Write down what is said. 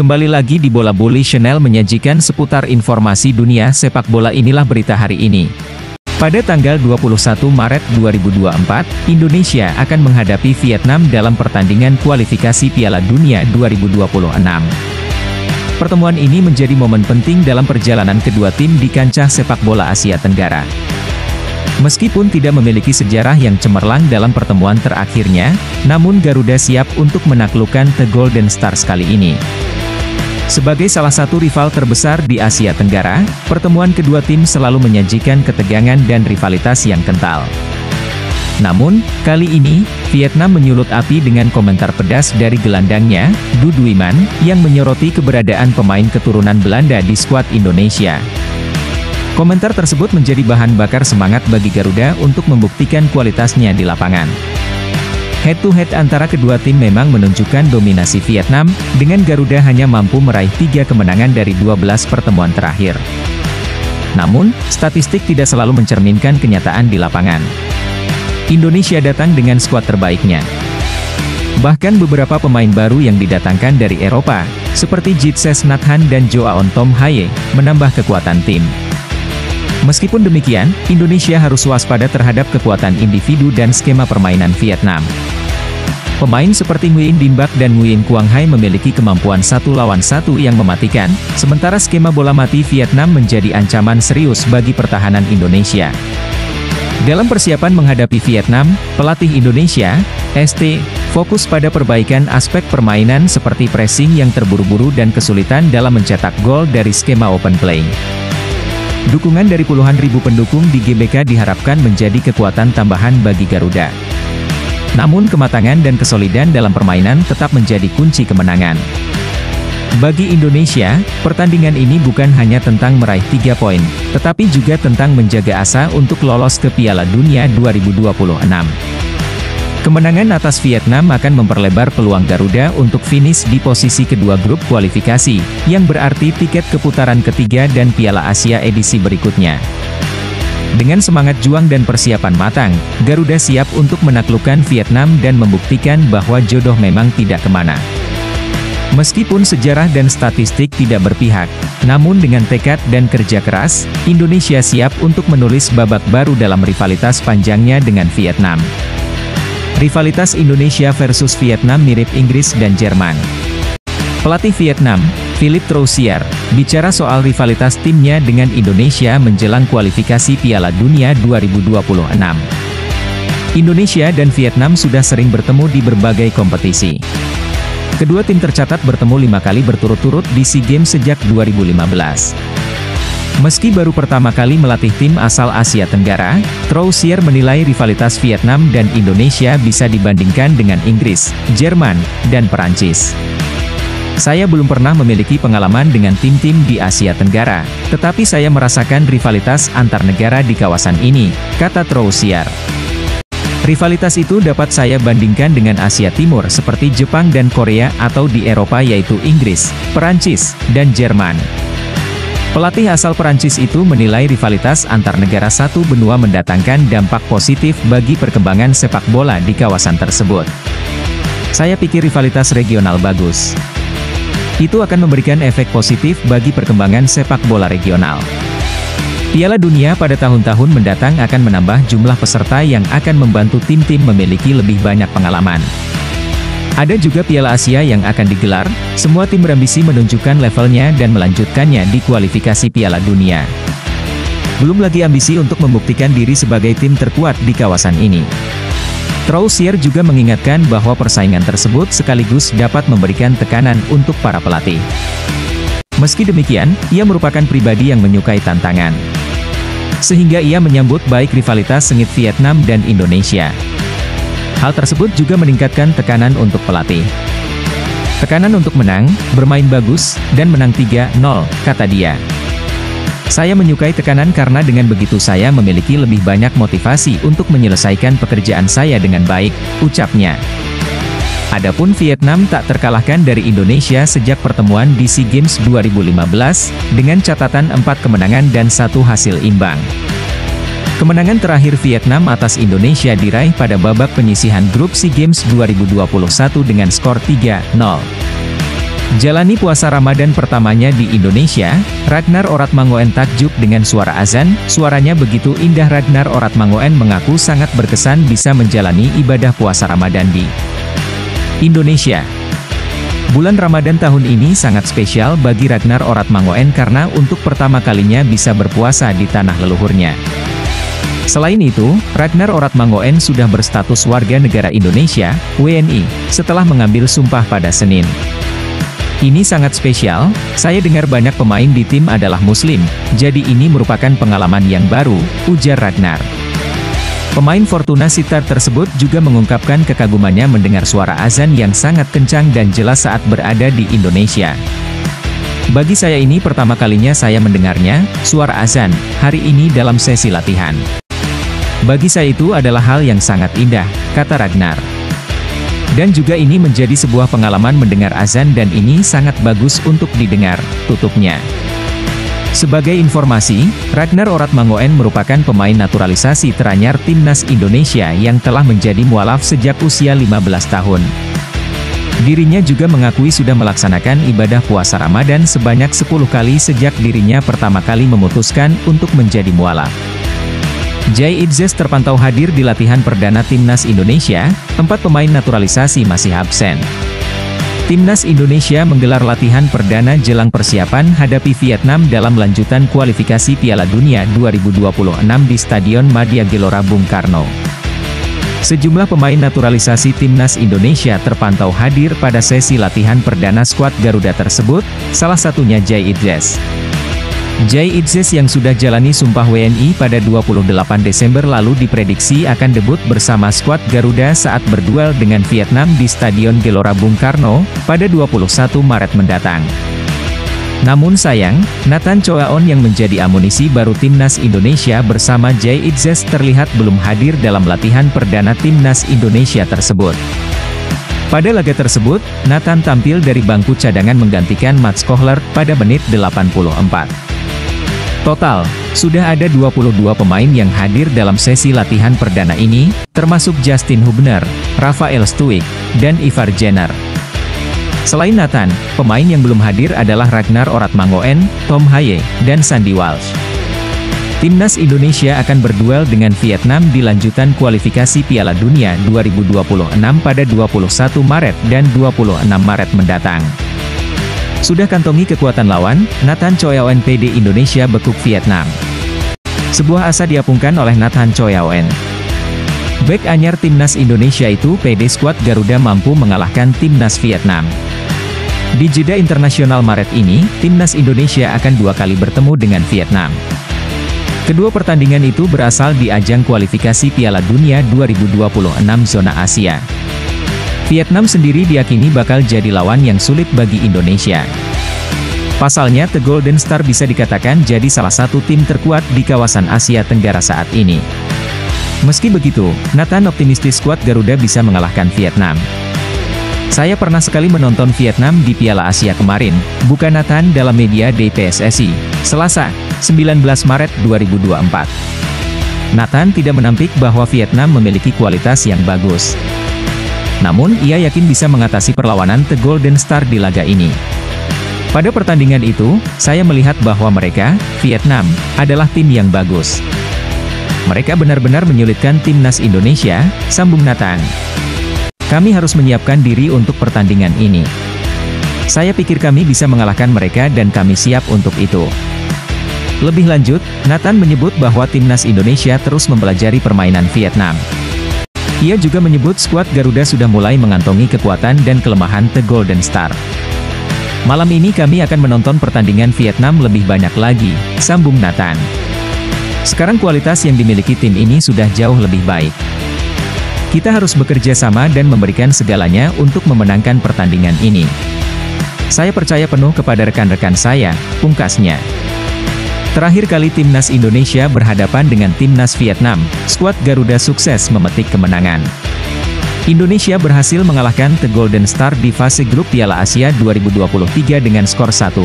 Kembali lagi di Bola Bully Channel menyajikan seputar informasi dunia sepak bola. Inilah berita hari ini. Pada tanggal 21 Maret 2024, Indonesia akan menghadapi Vietnam dalam pertandingan kualifikasi Piala Dunia 2026. Pertemuan ini menjadi momen penting dalam perjalanan kedua tim di kancah sepak bola Asia Tenggara. Meskipun tidak memiliki sejarah yang cemerlang dalam pertemuan terakhirnya, namun Garuda siap untuk menaklukkan The Golden Stars kali ini. Sebagai salah satu rival terbesar di Asia Tenggara, pertemuan kedua tim selalu menyajikan ketegangan dan rivalitas yang kental. Namun, kali ini, Vietnam menyulut api dengan komentar pedas dari gelandangnya, Du Duiman, yang menyoroti keberadaan pemain keturunan Belanda di skuad Indonesia. Komentar tersebut menjadi bahan bakar semangat bagi Garuda untuk membuktikan kualitasnya di lapangan. Head-to-head antara kedua tim memang menunjukkan dominasi Vietnam, dengan Garuda hanya mampu meraih 3 kemenangan dari 12 pertemuan terakhir. Namun, statistik tidak selalu mencerminkan kenyataan di lapangan. Indonesia datang dengan skuad terbaiknya. Bahkan beberapa pemain baru yang didatangkan dari Eropa, seperti Jitses Nathan dan Joaon Tom Haye, menambah kekuatan tim. Meskipun demikian, Indonesia harus waspada terhadap kekuatan individu dan skema permainan Vietnam. Pemain seperti Nguyen Dinh Bach dan Nguyen Quang Hai memiliki kemampuan 1 lawan 1 yang mematikan, sementara skema bola mati Vietnam menjadi ancaman serius bagi pertahanan Indonesia. Dalam persiapan menghadapi Vietnam, pelatih Indonesia, ST, fokus pada perbaikan aspek permainan seperti pressing yang terburu-buru dan kesulitan dalam mencetak gol dari skema open play. Dukungan dari puluhan ribu pendukung di GBK diharapkan menjadi kekuatan tambahan bagi Garuda. Namun kematangan dan kesolidan dalam permainan tetap menjadi kunci kemenangan. Bagi Indonesia, pertandingan ini bukan hanya tentang meraih 3 poin, tetapi juga tentang menjaga asa untuk lolos ke Piala Dunia 2026. Kemenangan atas Vietnam akan memperlebar peluang Garuda untuk finish di posisi kedua grup kualifikasi, yang berarti tiket ke putaran ketiga dan Piala Asia edisi berikutnya. Dengan semangat juang dan persiapan matang, Garuda siap untuk menaklukkan Vietnam dan membuktikan bahwa jodoh memang tidak kemana. Meskipun sejarah dan statistik tidak berpihak, namun dengan tekad dan kerja keras, Indonesia siap untuk menulis babak baru dalam rivalitas panjangnya dengan Vietnam. Rivalitas Indonesia versus Vietnam mirip Inggris dan Jerman. Pelatih Vietnam, Philippe Troussier, bicara soal rivalitas timnya dengan Indonesia menjelang kualifikasi Piala Dunia 2026. Indonesia dan Vietnam sudah sering bertemu di berbagai kompetisi. Kedua tim tercatat bertemu 5 kali berturut-turut di SEA Games sejak 2015. Meski baru pertama kali melatih tim asal Asia Tenggara, Troussier menilai rivalitas Vietnam dan Indonesia bisa dibandingkan dengan Inggris, Jerman, dan Perancis. Saya belum pernah memiliki pengalaman dengan tim-tim di Asia Tenggara, tetapi saya merasakan rivalitas antar negara di kawasan ini, kata Troussier. Rivalitas itu dapat saya bandingkan dengan Asia Timur seperti Jepang dan Korea atau di Eropa yaitu Inggris, Perancis, dan Jerman. Pelatih asal Perancis itu menilai rivalitas antar negara satu benua mendatangkan dampak positif bagi perkembangan sepak bola di kawasan tersebut. Saya pikir rivalitas regional bagus. Itu akan memberikan efek positif bagi perkembangan sepak bola regional. Piala Dunia pada tahun-tahun mendatang akan menambah jumlah peserta yang akan membantu tim-tim memiliki lebih banyak pengalaman. Ada juga Piala Asia yang akan digelar, semua tim berambisi menunjukkan levelnya dan melanjutkannya di kualifikasi Piala Dunia. Belum lagi ambisi untuk membuktikan diri sebagai tim terkuat di kawasan ini. Troussier juga mengingatkan bahwa persaingan tersebut sekaligus dapat memberikan tekanan untuk para pelatih. Meski demikian, ia merupakan pribadi yang menyukai tantangan. Sehingga ia menyambut baik rivalitas sengit Vietnam dan Indonesia. Hal tersebut juga meningkatkan tekanan untuk pelatih. Tekanan untuk menang, bermain bagus, dan menang 3-0, kata dia. Saya menyukai tekanan karena dengan begitu saya memiliki lebih banyak motivasi untuk menyelesaikan pekerjaan saya dengan baik, ucapnya. Adapun Vietnam tak terkalahkan dari Indonesia sejak pertemuan di SEA Games 2015, dengan catatan 4 kemenangan dan 1 hasil imbang. Kemenangan terakhir Vietnam atas Indonesia diraih pada babak penyisihan grup SEA Games 2021 dengan skor 3-0. Jalani puasa Ramadan pertamanya di Indonesia, Ragnar Oratmangoen takjub dengan suara azan. Suaranya begitu indah. Ragnar Oratmangoen mengaku sangat berkesan bisa menjalani ibadah puasa Ramadan di Indonesia. Bulan Ramadan tahun ini sangat spesial bagi Ragnar Oratmangoen karena untuk pertama kalinya bisa berpuasa di tanah leluhurnya. Selain itu, Ragnar Oratmangoen sudah berstatus warga negara Indonesia, WNI, setelah mengambil sumpah pada Senin. Ini sangat spesial, saya dengar banyak pemain di tim adalah Muslim, jadi ini merupakan pengalaman yang baru, ujar Ragnar. Pemain Fortuna Sittard tersebut juga mengungkapkan kekagumannya mendengar suara azan yang sangat kencang dan jelas saat berada di Indonesia. Bagi saya ini pertama kalinya saya mendengarnya, suara azan, hari ini dalam sesi latihan. Bagi saya itu adalah hal yang sangat indah, kata Ragnar. Dan juga ini menjadi sebuah pengalaman mendengar azan dan ini sangat bagus untuk didengar, tutupnya. Sebagai informasi, Ragnar Oratmangoen merupakan pemain naturalisasi teranyar timnas Indonesia yang telah menjadi mualaf sejak usia 15 tahun. Dirinya juga mengakui sudah melaksanakan ibadah puasa Ramadan sebanyak 10 kali sejak dirinya pertama kali memutuskan untuk menjadi mualaf. Jay Idzes terpantau hadir di latihan perdana Timnas Indonesia, 4 pemain naturalisasi masih absen. Timnas Indonesia menggelar latihan perdana jelang persiapan hadapi Vietnam dalam lanjutan kualifikasi Piala Dunia 2026 di Stadion Madia Gelora Bung Karno. Sejumlah pemain naturalisasi Timnas Indonesia terpantau hadir pada sesi latihan perdana skuad Garuda tersebut, salah satunya Jay Idzes. Jay Idzes yang sudah jalani sumpah WNI pada 28 Desember lalu diprediksi akan debut bersama skuad Garuda saat berduel dengan Vietnam di Stadion Gelora Bung Karno, pada 21 Maret mendatang. Namun sayang, Nathan Choaon yang menjadi amunisi baru Timnas Indonesia bersama Jay Idzes terlihat belum hadir dalam latihan perdana Timnas Indonesia tersebut. Pada laga tersebut, Nathan tampil dari bangku cadangan menggantikan Mats Kohler pada menit 84. Total, sudah ada 22 pemain yang hadir dalam sesi latihan perdana ini, termasuk Justin Hubner, Rafael Stuik, dan Ivar Jenner. Selain Nathan, pemain yang belum hadir adalah Ragnar Oratmangoen, Tom Haye, dan Sandy Walsh. Timnas Indonesia akan berduel dengan Vietnam di lanjutan kualifikasi Piala Dunia 2026 pada 21 Maret dan 26 Maret mendatang. Sudah kantongi kekuatan lawan, Nathan Choaon PD Indonesia bekuk Vietnam. Sebuah asa diapungkan oleh Nathan Choaon. Bek anyar Timnas Indonesia itu PD skuad Garuda mampu mengalahkan Timnas Vietnam. Di jeda internasional Maret ini, Timnas Indonesia akan 2 kali bertemu dengan Vietnam. Kedua pertandingan itu berasal di ajang kualifikasi Piala Dunia 2026 zona Asia. Vietnam sendiri diyakini bakal jadi lawan yang sulit bagi Indonesia. Pasalnya The Golden Star bisa dikatakan jadi salah satu tim terkuat di kawasan Asia Tenggara saat ini. Meski begitu, Nathan optimistis skuad Garuda bisa mengalahkan Vietnam. Saya pernah sekali menonton Vietnam di Piala Asia kemarin, bukan Nathan dalam media day PSSI, Selasa, 19 Maret 2024. Nathan tidak menampik bahwa Vietnam memiliki kualitas yang bagus. Namun, ia yakin bisa mengatasi perlawanan The Golden Star di laga ini. Pada pertandingan itu, saya melihat bahwa mereka, Vietnam, adalah tim yang bagus. Mereka benar-benar menyulitkan Timnas Indonesia, sambung Nathan. Kami harus menyiapkan diri untuk pertandingan ini. Saya pikir kami bisa mengalahkan mereka dan kami siap untuk itu. Lebih lanjut, Nathan menyebut bahwa Timnas Indonesia terus mempelajari permainan Vietnam. Ia juga menyebut skuad Garuda sudah mulai mengantongi kekuatan dan kelemahan The Golden Star. Malam ini kami akan menonton pertandingan Vietnam lebih banyak lagi, sambung Nathan. Sekarang kualitas yang dimiliki tim ini sudah jauh lebih baik. Kita harus bekerja sama dan memberikan segalanya untuk memenangkan pertandingan ini. Saya percaya penuh kepada rekan-rekan saya, pungkasnya. Terakhir kali Timnas Indonesia berhadapan dengan Timnas Vietnam, skuad Garuda sukses memetik kemenangan. Indonesia berhasil mengalahkan The Golden Star di fase grup Piala Asia 2023 dengan skor 1-0.